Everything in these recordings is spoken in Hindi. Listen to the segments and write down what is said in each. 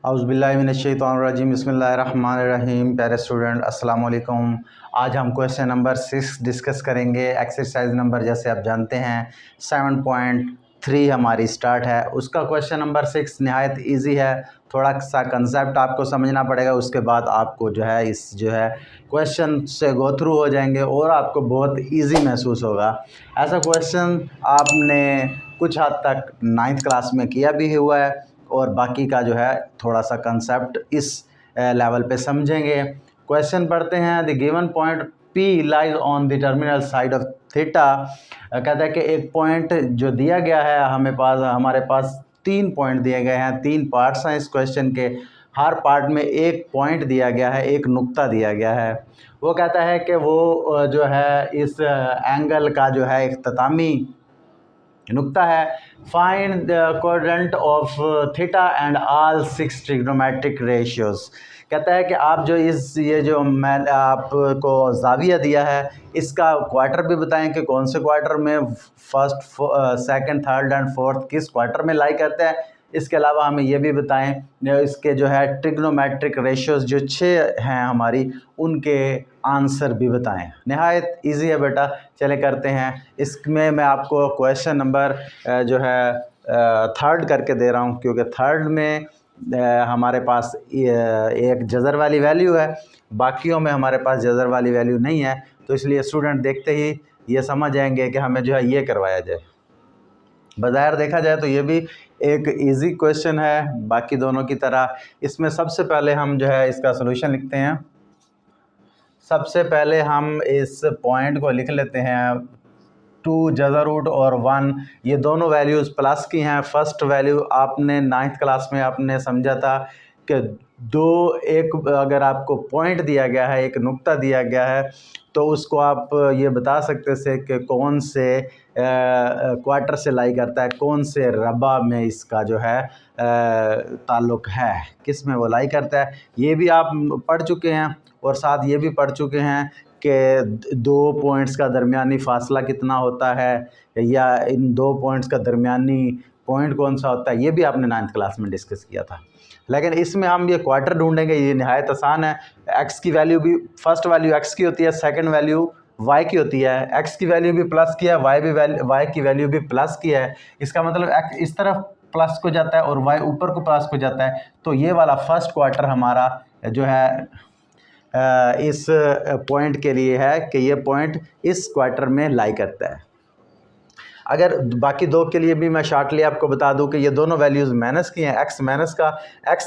औज़ुबिल्लाहिमिनश्शैतानिर्रजीम बिस्मिल्लाहिर्रहमानिर्रहीम। प्यारे स्टूडेंट अस्सलाम वालेकुम। आज हम क्वेश्चन नंबर 6 डिस्कस करेंगे। एक्सरसाइज नंबर जैसे आप जानते हैं 7.3 हमारी स्टार्ट है। उसका क्वेश्चन नंबर 6 नहायत इजी है। थोड़ा सा कंसेप्ट आपको समझना पड़ेगा, उसके बाद आपको जो है क्वेश्चन से गो थ्रू हो जाएंगे और आपको बहुत इजी महसूस होगा। ऐसा क्वेश्चन आपने कुछ हद तक 9th क्लास में किया भी हुआ है और बाकी का जो है थोड़ा सा कंसेप्ट इस लेवल पे समझेंगे। क्वेश्चन पढ़ते हैं। The given point P lies on the terminal side of theta. कहता है कि एक पॉइंट जो दिया गया है हमारे पास 3 पॉइंट दिए गए हैं। 3 पार्ट्स हैं इस क्वेश्चन के। हर पार्ट में एक पॉइंट दिया गया है, एक नुक्ता दिया गया है। वो कहता है कि वो जो है इस एंगल का जो है इख्तितामी नुक्ता है। Find the quadrant of theta and all 6 trigonometric ratios. कहता है कि आप जो ये जो मैं आपको जाविया दिया है इसका क्वार्टर भी बताएं कि कौन से क्वार्टर में first, second, third and fourth किस क्वार्टर में लाई करते हैं। इसके अलावा हमें ये भी बताएं इसके जो है ट्रिग्नोमेट्रिक रेशियोज जो 6 हैं हमारी, उनके आंसर भी बताएं। नहायत इजी है बेटा, चले करते हैं। इसमें मैं आपको क्वेश्चन नंबर जो है थर्ड करके दे रहा हूँ, क्योंकि थर्ड में हमारे पास एक जज़र वाली वैल्यू है, बाकियों में हमारे पास जज़र वाली वैल्यू नहीं है। तो इसलिए स्टूडेंट देखते ही ये समझ जाएंगे कि हमें जो है ये करवाया जाए। बज़ाहिर देखा जाए तो ये भी एक इजी क्वेश्चन है बाकी दोनों की तरह। इसमें सबसे पहले हम जो है इसका सलूशन लिखते हैं। सबसे पहले हम इस पॉइंट को लिख लेते हैं 2 जज़र रूट और 1, ये दोनों वैल्यूज़ प्लस की हैं। फर्स्ट वैल्यू आपने 9th क्लास में आपने समझा था कि एक अगर आपको पॉइंट दिया गया है, एक नुक्ता दिया गया है, तो उसको आप ये बता सकते थे कि कौन से क्वार्टर से लाई करता है, कौन से रबा में इसका जो है ताल्लुक़ है, किस में वो लाई करता है। ये भी आप पढ़ चुके हैं और साथ ये भी पढ़ चुके हैं कि 2 पॉइंट्स का दरमियानी फ़ासला कितना होता है, या इन 2 पॉइंट्स का दरमियानी पॉइंट कौन सा होता है, ये भी आपने 9th क्लास में डिस्कस किया था। लेकिन इसमें हम ये क्वार्टर ढूंढेंगे, ये नहायत आसान है। एक्स की वैल्यू भी, फर्स्ट वैल्यू एक्स की होती है, सेकंड वैल्यू वाई की होती है। एक्स की वैल्यू भी प्लस की है, वाई की वैल्यू भी प्लस की है। इसका मतलब एक्स इस तरफ प्लस को जाता है और वाई ऊपर को प्लस को जाता है। तो ये वाला फर्स्ट क्वार्टर हमारा जो है इस पॉइंट के लिए है कि ये पॉइंट इस क्वार्टर में लाई करता है। अगर बाकी दो के लिए भी मैं शॉर्टली आपको बता दूं कि ये दोनों वैल्यूज़ माइनस की हैं। एक्स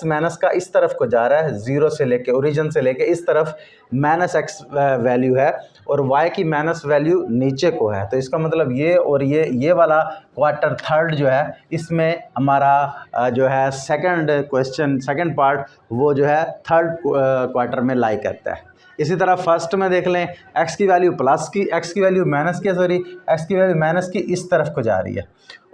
माइनस का इस तरफ को जा रहा है, ज़ीरो से लेके, ओरिजिन से लेके इस तरफ माइनस एक्स वैल्यू है, और वाई की माइनस वैल्यू नीचे को है। तो इसका मतलब ये और ये वाला क्वार्टर थर्ड जो है, इसमें हमारा जो है सेकंड पार्ट वो जो है थर्ड क्वार्टर में लाई करता है। इसी तरह फर्स्ट में देख लें, एक्स की वैल्यू माइनस की इस तरफ को जा रही है,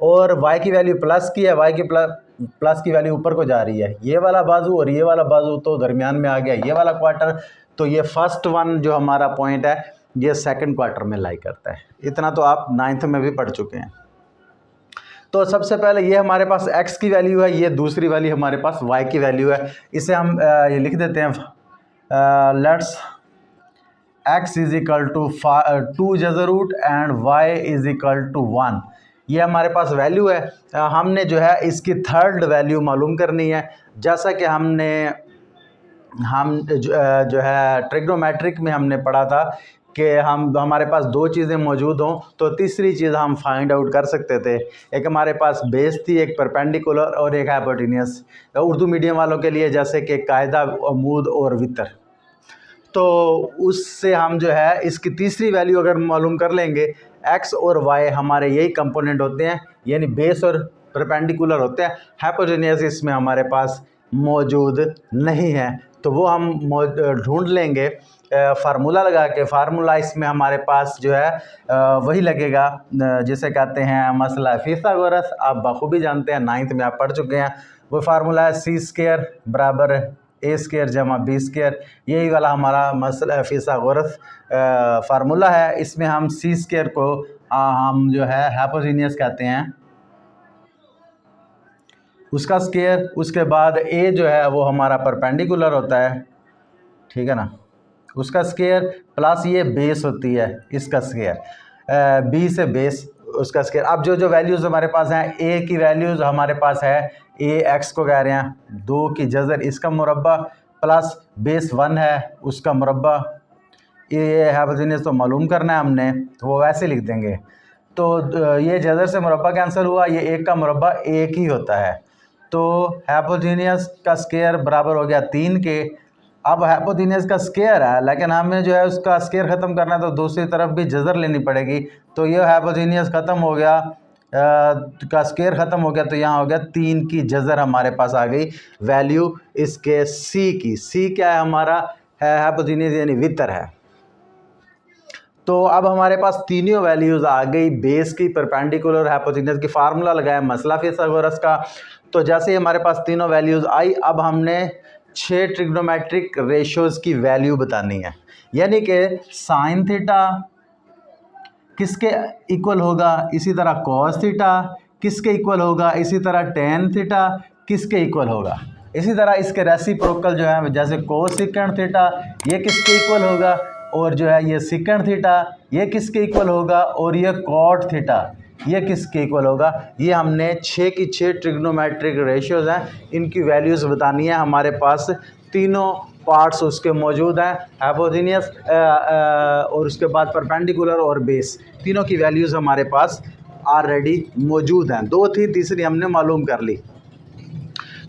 और वाई की वैल्यू प्लस की है, वाई की प्लस की वैल्यू ऊपर को जा रही है। ये वाला बाजू और ये वाला बाजू तो दरमियान में आ गया, ये वाला क्वार्टर। तो ये फर्स्ट वन जो हमारा पॉइंट है ये सेकंड क्वार्टर में लाई करता है। इतना तो आप 9th में भी पढ़ चुके हैं। तो सबसे पहले ये हमारे पास x की वैल्यू है, ये दूसरी वाली हमारे पास y की वैल्यू है। इसे हम ये लिख देते हैं, let's x is equal to 2 जज़र root and y is equal to 1। ये हमारे पास वैल्यू है। हमने जो है इसकी थर्ड वैल्यू मालूम करनी है। जैसा कि हम जो है ट्रिग्नोमेट्रिक में हमने पढ़ा था कि हमारे पास 2 चीज़ें मौजूद हों तो तीसरी चीज़ हम फाइंड आउट कर सकते थे। एक हमारे पास बेस थी, एक परपेंडिकुलर और एक हाइपोटेन्यूस। उर्दू मीडियम वालों के लिए जैसे कि कायदा, अमूद और वितर। तो उससे हम जो है इसकी तीसरी वैल्यू अगर मालूम कर लेंगे, एक्स और वाई हमारे यही कंपोनेंट होते हैं, यानी बेस और परपेंडिकुलर होते हैं। हाइपोटेन्यूस इसमें हमारे पास मौजूद नहीं है, तो वो हम ढूंढ लेंगे फार्मूला लगा के। फार्मूला इसमें हमारे पास जो है वही लगेगा जिसे कहते हैं मसला फिसागोरस। आप बखूबी जानते हैं, 9th में आप पढ़ चुके हैं। वो फार्मूला है c² बराबर a² जमा b²। यही वाला हमारा मसला फिसागोरस फार्मूला है। इसमें हम c² को हम जो है हाइपोटेन्यूस कहते हैं, उसका स्क्वायर, उसके बाद ए जो है वो हमारा परपेंडिकुलर होता है, ठीक है ना, उसका स्क्वायर प्लस ये बेस होती है इसका स्क्वायर, बी से बेस उसका स्क्वायर। अब जो जो वैल्यूज़ हमारे पास हैं, ए की वैल्यूज़ हमारे पास है, ए एक्स को कह रहे हैं 2 की जज़र इसका मुरब्बा प्लस बेस 1 है उसका मुरब्बा। ये हाइपोटेन्यूज तो मालूम करना है हमने, तो वो वैसे लिख देंगे। तो ये जज़र से मुरब्बा कैंसिल हुआ, ये एक का मुरब्बा एक ही होता है। तो हाइपोटेन्यूज का स्क्वायर बराबर हो गया 3 के। अब हाइपोटेन्यूज का स्क्वायर है, लेकिन हमें जो है उसका स्क्वायर ख़त्म करना है तो दूसरी तरफ भी जज़र लेनी पड़ेगी। तो ये हाइपोटेन्यूज ख़त्म हो गया, का स्क्वायर ख़त्म हो गया, तो यहाँ हो गया 3 की जज़र हमारे पास आ गई वैल्यू इसके सी की। सी क्या है हमारा, है हाइपोटेन्यूज यानी वितर है। तो अब हमारे पास तीनों वैल्यूज़ आ गई, बेस की, परपेंडिकुलर, हाइपोटेन्यूज की। फार्मूला लगाया मसला फिथागोरस का। तो जैसे ही हमारे पास तीनों वैल्यूज़ आई, अब हमने 6 ट्रिग्नोमेट्रिक रेशियोज़ की वैल्यू बतानी है, यानी कि साइन थीटा किसके इक्वल होगा, इसी तरह कॉस थीटा किसके इक्वल होगा, इसी तरह टेन थीटा किसके इक्वल होगा, इसी तरह इसके रेसिप्रोकल जो है, जैसे कोस सेकंड थीटा ये किसके इक्वल होगा, और जो है ये सेकंड थीटा ये किसके इक्वल होगा, और ये कॉट थीटा ये किसके इक्वल होगा। ये हमने 6 की 6 ट्रिग्नोमेट्रिक रेशियोज़ हैं, इनकी वैल्यूज़ बतानी है। हमारे पास तीनों पार्ट्स उसके मौजूद हैं, हाइपोटेन्यूज और उसके बाद परपेंडिकुलर और बेस, तीनों की वैल्यूज़ हमारे पास ऑलरेडी मौजूद हैं। 2 थी, तीसरी हमने मालूम कर ली।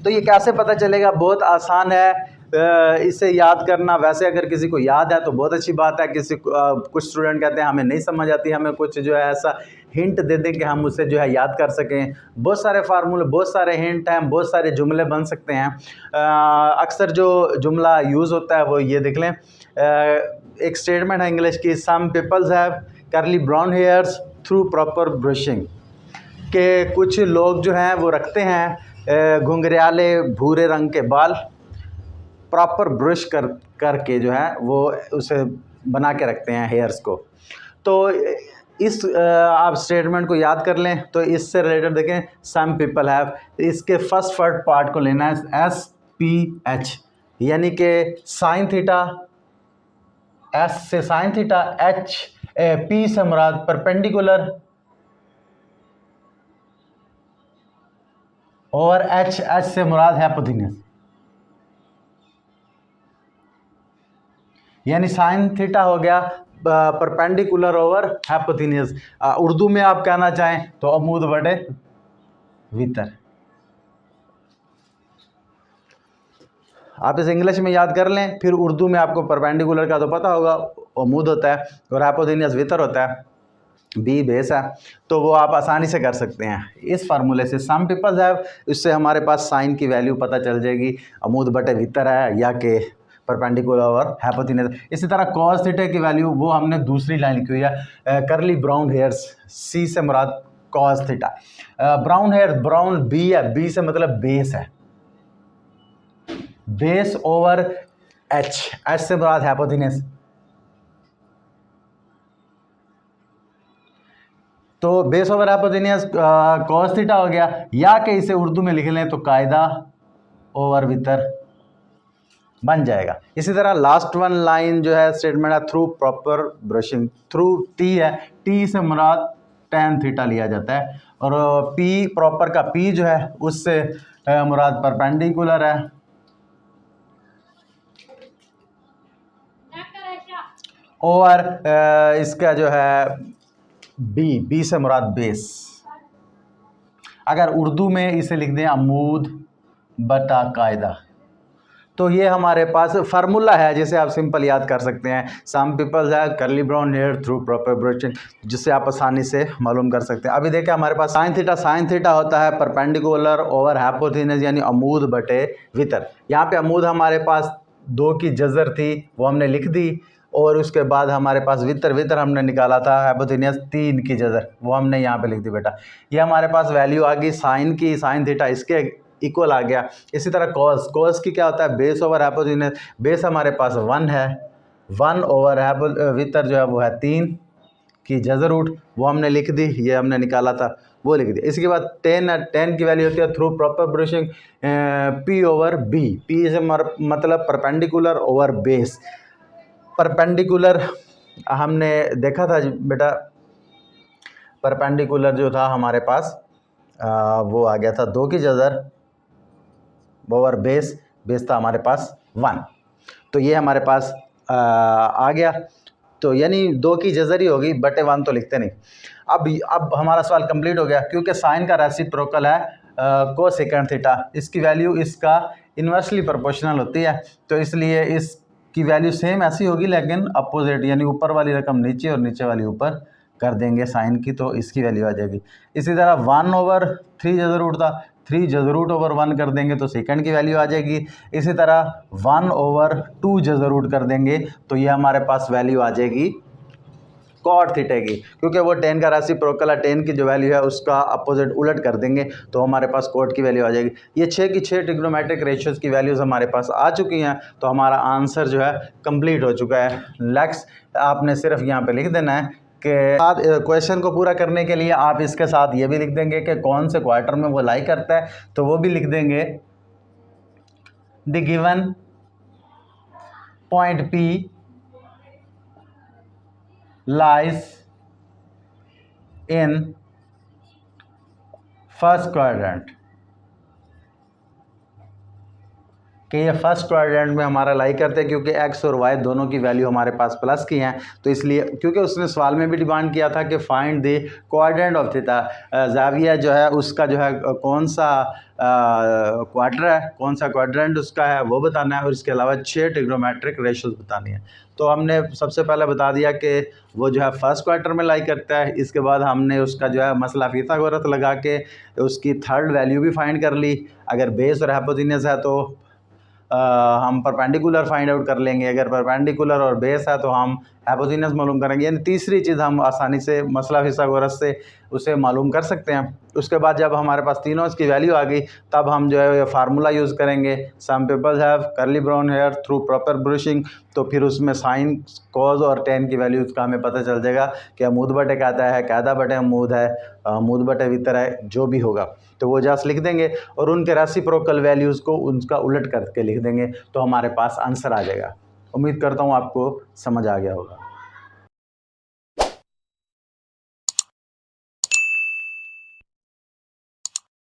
तो ये कैसे पता चलेगा, बहुत आसान है इसे याद करना। वैसे अगर किसी को याद है तो बहुत अच्छी बात है, किसी कुछ स्टूडेंट कहते हैं हमें नहीं समझ आती, हमें कुछ जो है ऐसा हिंट दे दें कि हम उसे जो है याद कर सकें। बहुत सारे फार्मूले, बहुत सारे हिंट हैं, बहुत सारे जुमले बन सकते हैं। अक्सर जो जुमला यूज़ होता है वो ये देख लें, एक स्टेटमेंट है इंग्लिश की, some peoples have curly brown hairs through proper brushing, के कुछ लोग जो हैं वो रखते हैं घुंघराले भूरे रंग के बाल, प्रॉपर ब्रश करके जो है वो उसे बना के रखते हैं हेयर्स को। तो इस आप स्टेटमेंट को याद कर लें। तो इससे रिलेटेड देखें, सम पीपल हैव, इसके फर्स्ट पार्ट को लेना है SPH, यानी कि साइन थीटा, S से साइन थीटा, P से मुराद परपेंडिकुलर, और H से मुराद हाइपोटेन्यूज, यानी साइन थीटा हो गया परपेंडिकुलर ओवर हाइपोटेन्यूज। उर्दू में आप कहना चाहें तो अमूद बटे वितर। आप इसे इंग्लिश में याद कर लें, फिर उर्दू में आपको परपेंडिकुलर का तो पता होगा, अमूद होता है, और हाइपोटेन्यूज वितर होता है, बी बेस है। तो वो आप आसानी से कर सकते हैं इस फार्मूले से। सम पीपल्स हैव, इससे हमारे पास साइन की वैल्यू पता चल जाएगी, अमूद बटे वितर है या कि परपेंडिकुलर और हाइपोटेन्यूज। इसी तरह कॉस थीटा की वैल्यू वो हमने दूसरी लाइन लिखी हुई है, कर्ली ब्राउन हेयर्स, सी से मुराद कॉस थीटा। ब्राउन हेयर, ब्राउन बी है, बी से मतलब बेस है, बेस ओवर एच से मुराद हाइपोटेन्यूज। तो base over hypotenuse cos theta हो गया, या कि इसे उर्दू में लिख लें तो कायदा ओवर वितर बन जाएगा। इसी तरह लास्ट वन लाइन जो है स्टेटमेंट है, through proper brushing, through T है, टी से मुराद टेन थीटा लिया जाता है, और पी प्रॉपर का पी जो है उससे मुराद परपेंडिकुलर है, और इसका जो है बी से मुराद बेस। अगर उर्दू में इसे लिख दें अमूद बटा कायदा, तो ये हमारे पास फार्मूला है जिसे आप सिंपल याद कर सकते हैं। Some peoples have curly brown hair through proper brushing, जिससे आप आसानी से मालूम कर सकते हैं। अभी देखें हमारे पास साइन थीटा होता है परपेंडिकुलर ओवर हाइपोटेन्यूज, यानी अमूद बटे वितर। यहाँ पे अमूद हमारे पास 2 की जज़र थी, वो हमने लिख दी, और उसके बाद हमारे पास वितर हमने निकाला था हाइपोटेन्यूज 3 की जज़र, वो हमने यहाँ पे लिख दी बेटा। ये हमारे पास वैल्यू आ गई साइन की, साइन थीटा इसके इक्वल आ गया। इसी तरह कॉस की क्या होता है, बेस ओवर हाइपोटेन्यूज, बेस हमारे पास 1 है, 1 ओवर वितर जो है वो है 3 की जज़र रूट, वो हमने लिख दी, ये हमने निकाला था। वो लिख दिया। इसके बाद टेन की वैल्यू होती है through proper brushing P over B। P से मतलब परपेंडिकुलर ओवर बेस। परपेंडिकुलर हमने देखा था बेटा, परपेंडिकुलर जो था हमारे पास वो आ गया था 2 की जज़र ओवर बेस। बेस था हमारे पास 1, तो ये हमारे पास आ गया। तो यानी 2 की जज़र ही होगी, बटे 1 तो लिखते नहीं। अब हमारा सवाल कंप्लीट हो गया, क्योंकि साइन का रेसिप्रोकल है कोसेकेंड थीटा। इसकी वैल्यू इसका इन्वर्सली प्रोपोर्शनल होती है, तो इसलिए इसकी वैल्यू सेम ऐसी होगी लेकिन अपोजिट, यानी ऊपर वाली रकम नीचे और नीचे वाली ऊपर कर देंगे साइन की, तो इसकी वैल्यू आ जाएगी। इसी तरह 1/3 जज़र रूट था, 3 जज़र रूट ओवर 1 कर देंगे तो सेकंड की वैल्यू आ जाएगी। इसी तरह 1/2 जज़र रूट कर देंगे तो ये हमारे पास वैल्यू आ जाएगी कॉट थीटा की, क्योंकि वो टेन का रेसिप्रोकल है। टेन की जो वैल्यू है उसका अपोजिट उलट कर देंगे तो हमारे पास कॉट की वैल्यू आ जाएगी। ये 6 की 6 ट्रिग्नोमेट्रिक रेशियोज़ की वैल्यूज़ हमारे पास आ चुकी हैं, तो हमारा आंसर जो है कंप्लीट हो चुका है। नेक्स्ट आपने सिर्फ यहाँ पे लिख देना है कि क्वेश्चन को पूरा करने के लिए आप इसके साथ ये भी लिख देंगे कि कौन से क्वार्टर में वो लाई करता है, तो वो भी लिख देंगे the given point P lies in first quadrant, कि ये फर्स्ट क्वाड्रेंट में हमारा लाई करते हैं, क्योंकि एक्स और वाई दोनों की वैल्यू हमारे पास प्लस की हैं, तो इसलिए क्योंकि उसने सवाल में भी डिमांड किया था कि find the quadrant of theta. ज़ाविया जो है उसका जो है कौन सा क्वार्टर है, कौन सा क्वाड्रेंट उसका है वो बताना है, और इसके अलावा 6 ट्रिग्नोमेट्रिक रेशियोज बतानी है। तो हमने सबसे पहले बता दिया कि वो जो है फर्स्ट क्वार्टर में लाई करता है। इसके बाद हमने उसका जो है मसला फिथागोरस लगा के उसकी थर्ड वैल्यू भी फाइंड कर ली। अगर बेस और हाइपोटेन्यूज है तो हम परपेंडिकुलर फाइंड आउट कर लेंगे, अगर परपेंडिकुलर और बेस है तो हम हाइपोटेन्यूज मालूम करेंगे। यानी तीसरी चीज़ हम आसानी से मसला फिथागोरस से उसे मालूम कर सकते हैं। उसके बाद जब हमारे पास तीनों इसकी वैल्यू आ गई तब हम जो है फार्मूला यूज़ करेंगे, some people have curly brown hair through proper brushing, तो फिर उसमें साइन कॉज और टेन की वैल्यू का हमें पता चल जाएगा कि अमूद बटे कहता है, कायदा बटे अमूद है, अमूद बटे वितर है, जो भी होगा तो वो जस्ट लिख देंगे और उनके रेसिप्रोकल वैल्यूज़ को उनका उलट करके लिख देंगे, तो हमारे पास आंसर आ जाएगा। उम्मीद करता हूँ आपको समझ आ गया होगा।